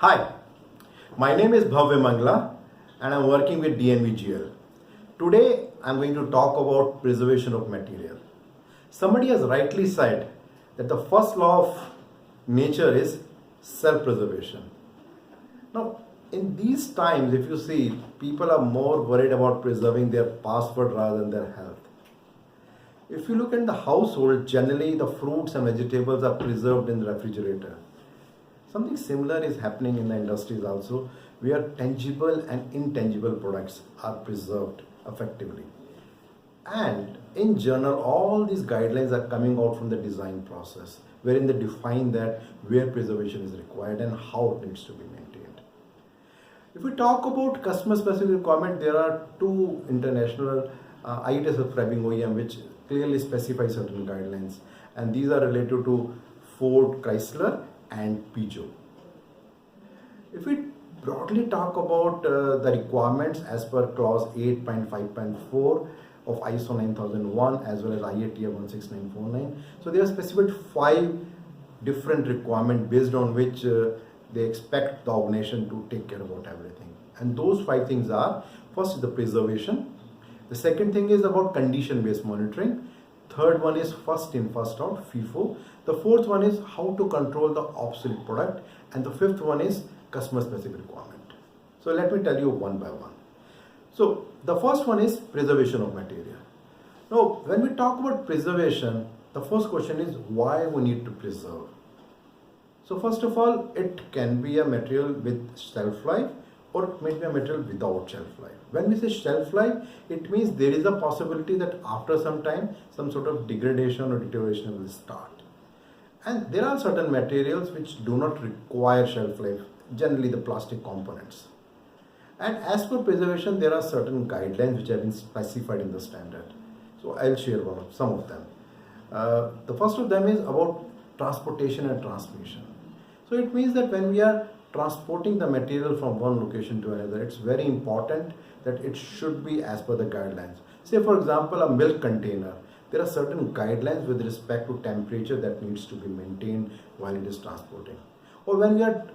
Hi, my name is Bhavya Mangla and I'm working with DNVGL. Today I'm going to talk about preservation of material. Somebody has rightly said that the first law of nature is self-preservation. Now, in these times, if you see, people are more worried about preserving their password rather than their health. If you look at the household, generally the fruits and vegetables are preserved in the refrigerator. Something similar is happening in the industries also, where tangible and intangible products are preserved effectively. And in general, all these guidelines are coming out from the design process, wherein they define that where preservation is required and how it needs to be maintained. If we talk about customer specific requirement, there are two international IETF subscribing OEM which clearly specify certain guidelines, and these are related to Ford, Chrysler and Peugeot. If we broadly talk about the requirements as per clause 8.5.4 of ISO 9001 as well as IATF 16949, so they have specified 5 different requirements based on which they expect the organization to take care about everything. And those 5 things are: first is the preservation, the second thing is about condition based monitoring, third one is first in first out FIFO, the fourth one is how to control the obsolete product, and the fifth one is customer specific requirement. So let me tell you one by one. So the first one is preservation of material. Now when we talk about preservation, the first question is why we need to preserve. So first of all, it can be a material with shelf life or it may be a material without shelf life. When we say shelf life, it means there is a possibility that after some time, some sort of degradation or deterioration will start. And there are certain materials which do not require shelf life, generally the plastic components. And as per preservation, there are certain guidelines which have been specified in the standard. So I'll share some of them. The first of them is about transportation and transmission. So it means that when we are transporting the material from one location to another, it's very important that it should be as per the guidelines. Say for example, a milk container. There are certain guidelines with respect to temperature that needs to be maintained while it is transporting. Or when we are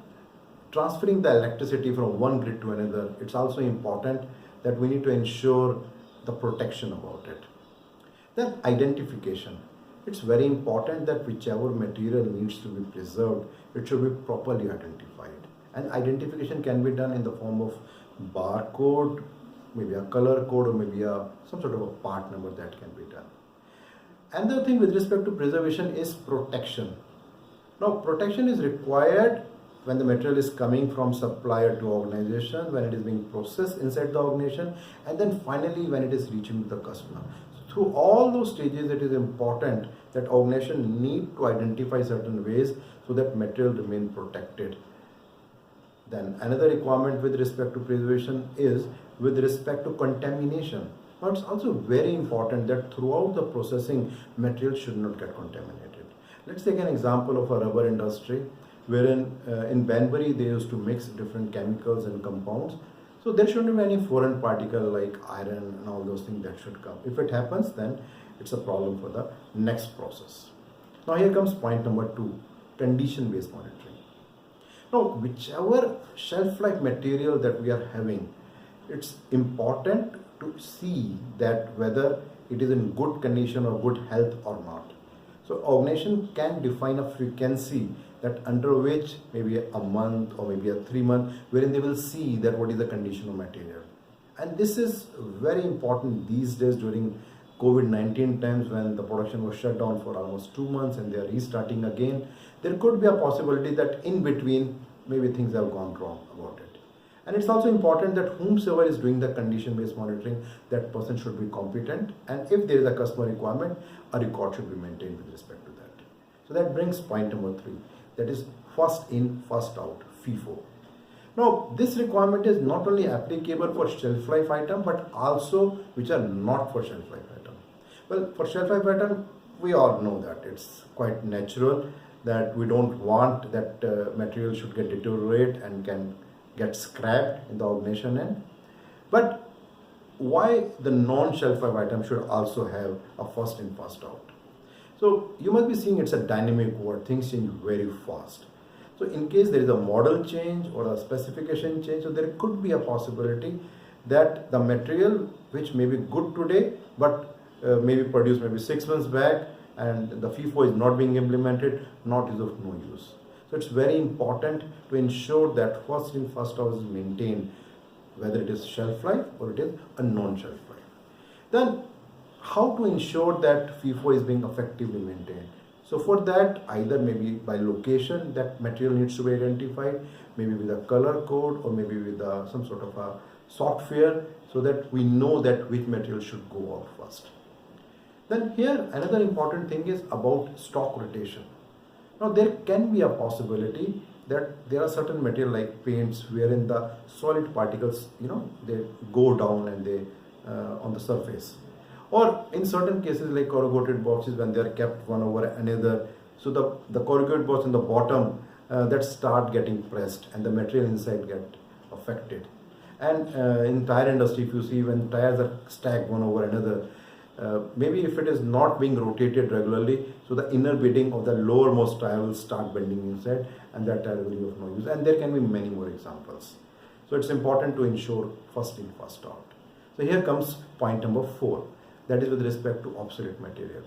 transferring the electricity from one grid to another, it's also important that we need to ensure the protection about it. Then identification. It's very important that whichever material needs to be preserved, it should be properly identified. And identification can be done in the form of barcode, maybe a color code, or maybe some sort of a part number that can be done. Another thing with respect to preservation is protection. Now, protection is required when the material is coming from supplier to organization, when it is being processed inside the organization, and then finally when it is reaching the customer. So through all those stages, it is important that organization need to identify certain ways so that material remain protected. Then another requirement with respect to preservation is with respect to contamination. Now it's also very important that throughout the processing, material should not get contaminated. Let's take an example of a rubber industry, wherein in Banbury they used to mix different chemicals and compounds. So there shouldn't be any foreign particle like iron and all those things that should come. If it happens, then it's a problem for the next process. Now here comes point number 2, condition based monitoring. Now whichever shelf life material that we are having, it's important to see that whether it is in good condition or good health or not. So organization can define a frequency that under which maybe a month or maybe a 3 month, wherein they will see that what is the condition of material. And this is very important these days during COVID-19 times, when the production was shut down for almost 2 months and they are restarting again. There could be a possibility that in between maybe things have gone wrong about it. And it's also important that whomsoever is doing the condition based monitoring, that person should be competent, and if there is a customer requirement, a record should be maintained with respect to that. So that brings point number 3, that is first in first out FIFO. Now this requirement is not only applicable for shelf life item but also which are not for shelf life item. Well, for shelf life item, we all know that it's quite natural that we don't want that material should get deteriorate and can get scrapped in the organization end. But why the non-shelf life item should also have a first in first out? So you must be seeing it's a dynamic world, things change very fast. So in case there is a model change or a specification change, so there could be a possibility that the material which may be good today but maybe produced maybe 6 months back and the FIFO is not being implemented, not is of no use. So it's very important to ensure that first in first out is maintained, whether it is shelf life or it is a non-shelf life. Then how to ensure that FIFO is being effectively maintained? So for that, either maybe by location that material needs to be identified, maybe with a color code or maybe with some sort of a software, so that we know that which material should go out first. Then here another important thing is about stock rotation. Now there can be a possibility that there are certain material like paints wherein the solid particles, they go down and they on the surface. Or in certain cases like corrugated boxes, when they are kept one over another, so the corrugated box in the bottom that start getting pressed and the material inside get affected. And in tire industry, if you see when tires are stacked one over another, maybe if it is not being rotated regularly, so the inner bedding of the lowermost tire will start bending inside and that tire will be of no use. And there can be many more examples. So it's important to ensure first in, first out. So here comes point number 4, that is with respect to obsolete material.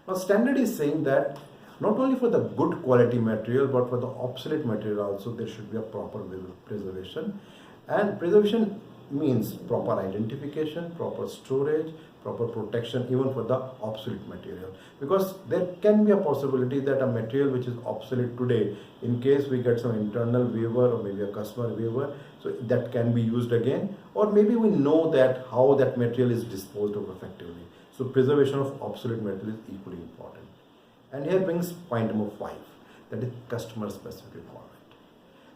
Now standard is saying that not only for the good quality material but for the obsolete material also there should be a proper preservation. And preservation means proper identification, proper storage, proper protection even for the obsolete material, because there can be a possibility that a material which is obsolete today, in case we get some internal waiver or maybe a customer waiver, so that can be used again, or maybe we know that how that material is disposed of effectively. So preservation of obsolete material is equally important. And here brings point number 5, that is customer specific requirement.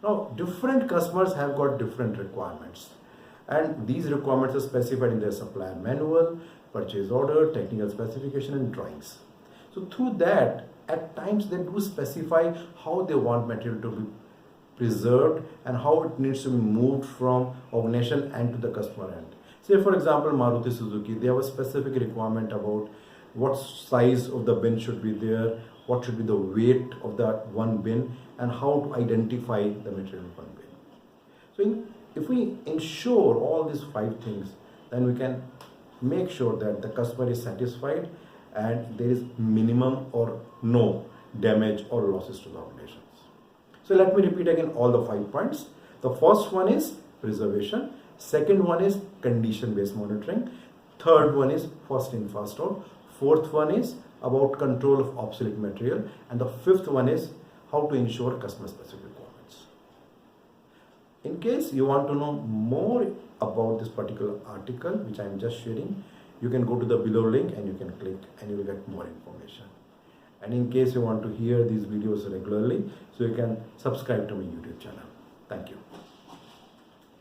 Now different customers have got different requirements, and these requirements are specified in their supplier manual, purchase order, technical specification and drawings. So through that, at times they do specify how they want material to be preserved and how it needs to be moved from organization and to the customer end. Say for example Maruti Suzuki, they have a specific requirement about what size of the bin should be there, what should be the weight of that one bin, and how to identify the material in one bin. So if we ensure all these 5 things, then we can make sure that the customer is satisfied and there is minimum or no damage or losses to the operations. So let me repeat again all the 5 points. The first one is preservation, second one is condition based monitoring, third one is first in first out, fourth one is about control of obsolete material, and the fifth one is how to ensure customer specific requirements. In case you want to know more about this particular article which I am just sharing, you can go to the below link and you can click and you will get more information. And in case you want to hear these videos regularly, so you can subscribe to my YouTube channel. Thank you.